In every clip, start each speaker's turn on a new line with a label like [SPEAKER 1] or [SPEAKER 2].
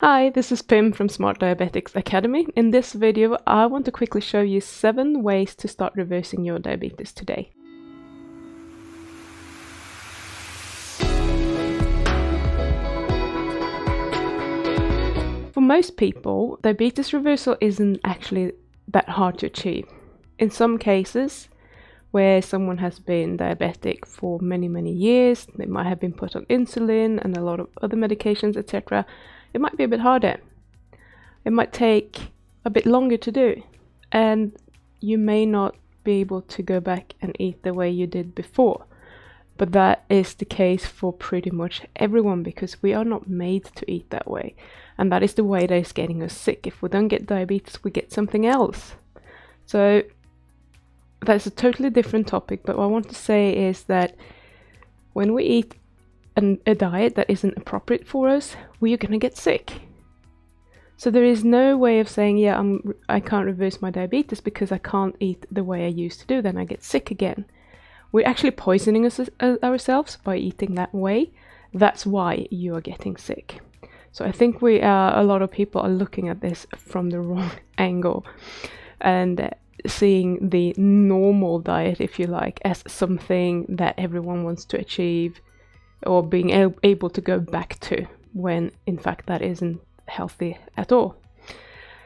[SPEAKER 1] Hi, this is Pim from Smart Diabetics Academy. In this video, I want to quickly show you 7 ways to start reversing your diabetes today. For most people, diabetes reversal isn't actually that hard to achieve. In some cases, where someone has been diabetic for many years, they might have been put on insulin and a lot of other medications, etc., it might be a bit harder. It might take a bit longer to do, and you may not be able to go back and eat the way you did before. But that is the case for pretty much everyone, because we are not made to eat that way. And that is the way that is getting us sick. If we don't get diabetes, we get something else. So that's a totally different topic, but what I want to say is that when we eat a diet that isn't appropriate for us, we are going to get sick. So there is no way of saying, yeah, I can't reverse my diabetes because I can't eat the way I used to do, then I get sick again. We're actually poisoning ourselves by eating that way. That's why you are getting sick. So I think a lot of people are looking at this from the wrong angle and seeing the normal diet, if you like, as something that everyone wants to achieve or being able to go back to, when in fact that isn't healthy at all.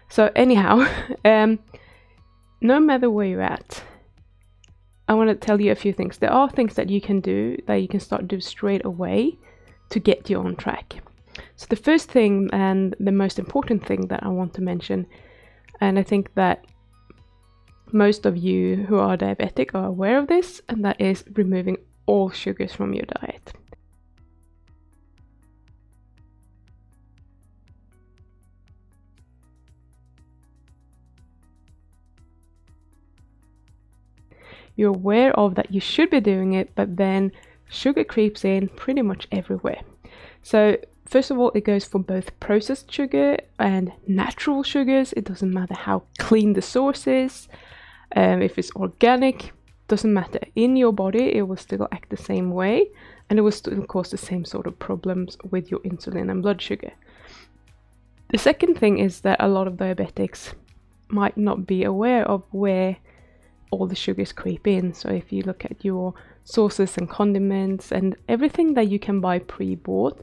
[SPEAKER 1] So anyhow, no matter where you're at, I want to tell you a few things. There are things that you can do, that you can start do straight away to get you on track. So the first thing, and the most important thing that I want to mention, and I think that most of you who are diabetic are aware of this, and that is removing all sugars from your diet. You're aware of that you should be doing it, but then sugar creeps in pretty much everywhere. So first of all, it goes for both processed sugar and natural sugars. It doesn't matter how clean the source is, if it's organic, doesn't matter. In your body, it will still act the same way, and it will still cause the same sort of problems with your insulin and blood sugar. The second thing is that a lot of diabetics might not be aware of where all the sugars creep in. So if you look at your sauces and condiments and everything that you can buy pre-bought,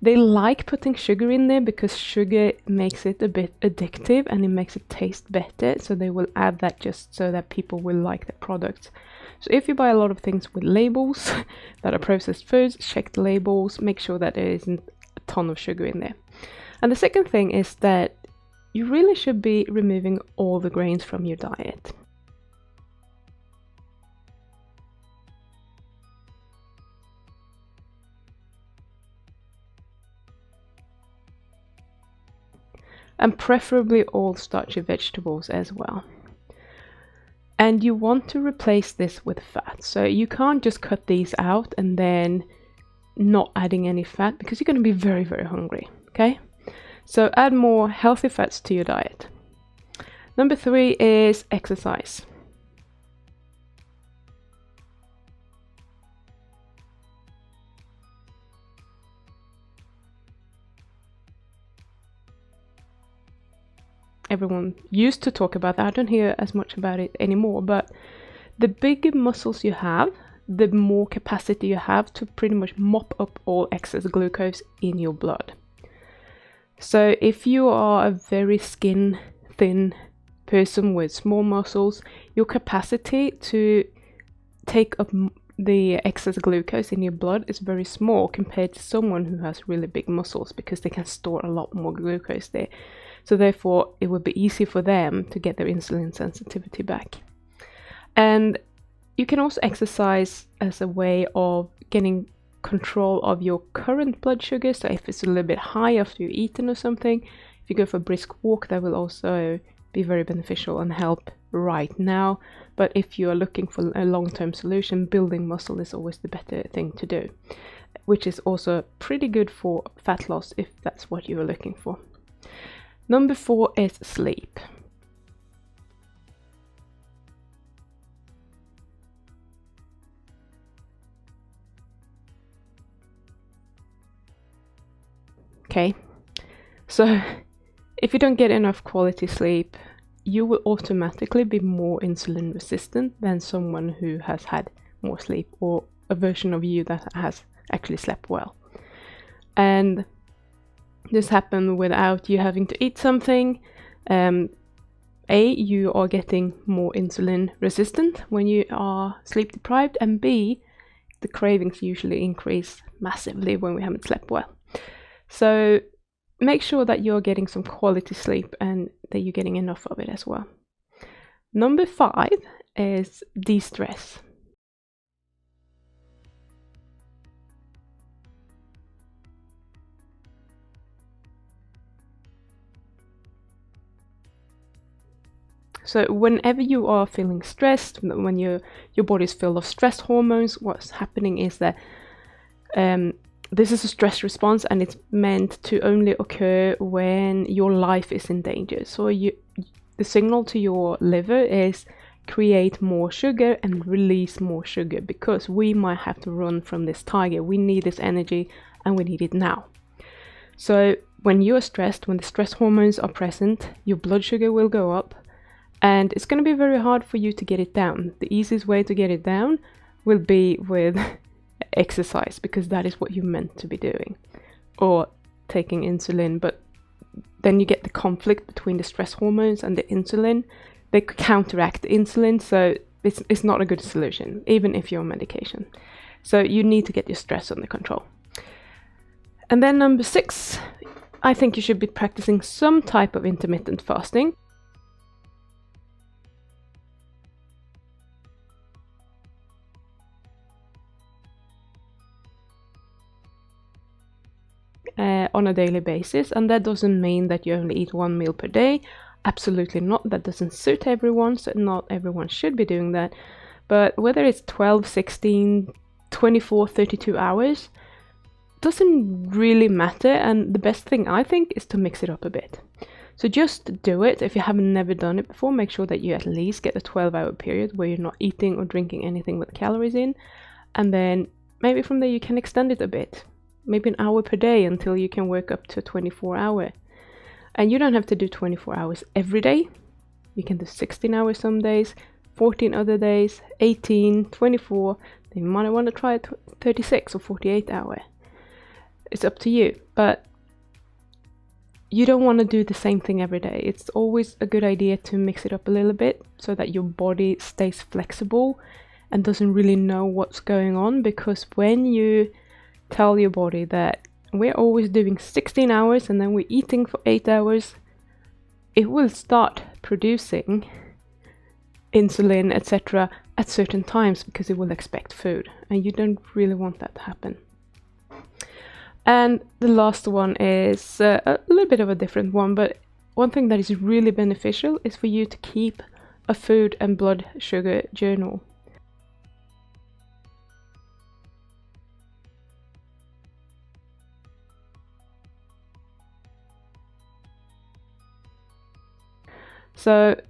[SPEAKER 1] they like putting sugar in there because sugar makes it a bit addictive and it makes it taste better. So they will add that just so that people will like the product. So if you buy a lot of things with labels that are processed foods, check the labels, make sure that there isn't a ton of sugar in there. And the second thing is that you really should be removing all the grains from your diet. And preferably all starchy vegetables as well. And you want to replace this with fat. So you can't just cut these out and then not adding any fat, because you're going to be very hungry, okay? So add more healthy fats to your diet. Number 3 is exercise. Everyone used to talk about that. I don't hear as much about it anymore, but the bigger muscles you have, the more capacity you have to pretty much mop up all excess glucose in your blood. So if you are a very skin thin person with small muscles, your capacity to take up the excess glucose in your blood is very small compared to someone who has really big muscles, because they can store a lot more glucose there. So therefore, it would be easy for them to get their insulin sensitivity back. And you can also exercise as a way of getting control of your current blood sugar. So if it's a little bit high after you've eaten or something, if you go for a brisk walk, that will also be very beneficial and help right now. But if you are looking for a long-term solution, building muscle is always the better thing to do, which is also pretty good for fat loss if that's what you are looking for. Number 4 is sleep. Okay, So if you don't get enough quality sleep, you will automatically be more insulin resistant than someone who has had more sleep, or a version of you that has actually slept well. And this happens without you having to eat something. You are getting more insulin resistant when you are sleep deprived, and B, the cravings usually increase massively when we haven't slept well. So make sure that you're getting some quality sleep and that you're getting enough of it as well. Number 5 is Destress. So whenever you are feeling stressed, when your body is filled of stress hormones, what's happening is that this is a stress response, and it's meant to only occur when your life is in danger. So the signal to your liver is create more sugar and release more sugar, because we might have to run from this tiger. We need this energy and we need it now. So when you're stressed, when the stress hormones are present, your blood sugar will go up, and it's going to be very hard for you to get it down. The easiest way to get it down will be with exercise, because that is what you're meant to be doing, or taking insulin. But then you get the conflict between the stress hormones and the insulin. They counteract the insulin, so it's not a good solution, even if you're on medication. So you need to get your stress under control. And then number 6, I think you should be practicing some type of intermittent fasting. On a daily basis, and that doesn't mean that you only eat 1 meal per day. Absolutely not. That doesn't suit everyone, so not everyone should be doing that. But whether it's 12, 16, 24, 32 hours doesn't really matter, and the best thing I think is to mix it up a bit. So just do it. If you haven't never done it before, make sure that you at least get a 12-hour period where you're not eating or drinking anything with calories in, and then maybe from there you can extend it a bit. Maybe an hour per day until you can work up to 24 hours. And you don't have to do 24 hours every day. You can do 16 hours some days, 14 other days, 18, 24. Then you might want to try 36 or 48 hours. It's up to you, but you don't want to do the same thing every day. It's always a good idea to mix it up a little bit so that your body stays flexible and doesn't really know what's going on, because when you tell your body that we're always doing 16 hours and then we're eating for 8 hours, it will start producing insulin, etc. at certain times, because it will expect food, and you don't really want that to happen. And the last one is a little bit of a different one, but one thing that is really beneficial is for you to keep a food and blood sugar journal. So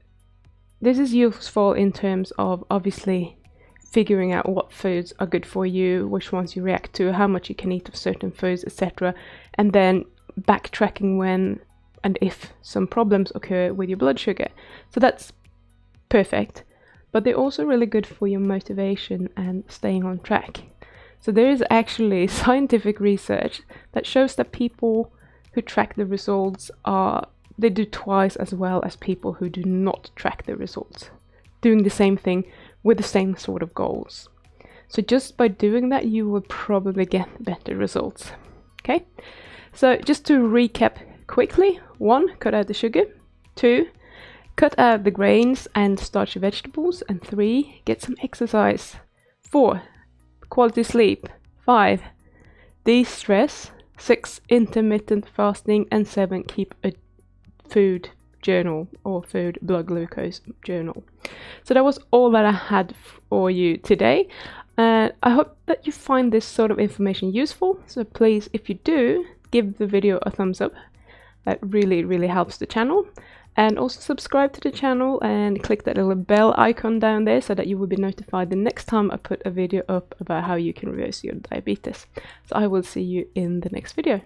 [SPEAKER 1] this is useful in terms of obviously figuring out what foods are good for you, which ones you react to, how much you can eat of certain foods, etc. And then backtracking when and if some problems occur with your blood sugar. So that's perfect. But they're also really good for your motivation and staying on track. So there is actually scientific research that shows that people who track the results they do twice as well as people who do not track the results, doing the same thing with the same sort of goals. So just by doing that, you will probably get better results. Okay, so just to recap quickly: 1, cut out the sugar; 2, cut out the grains and starchy vegetables; and 3, get some exercise; 4, quality sleep; 5, de-stress; 6, intermittent fasting; and 7, keep a food journal or food blood glucose journal. So that was all that I had for you today. I hope that you find this sort of information useful. So please, if you do, give the video a thumbs up. That really helps the channel. And also subscribe to the channel and click that little bell icon down there so that you will be notified the next time I put a video up about how you can reverse your diabetes. So I will see you in the next video.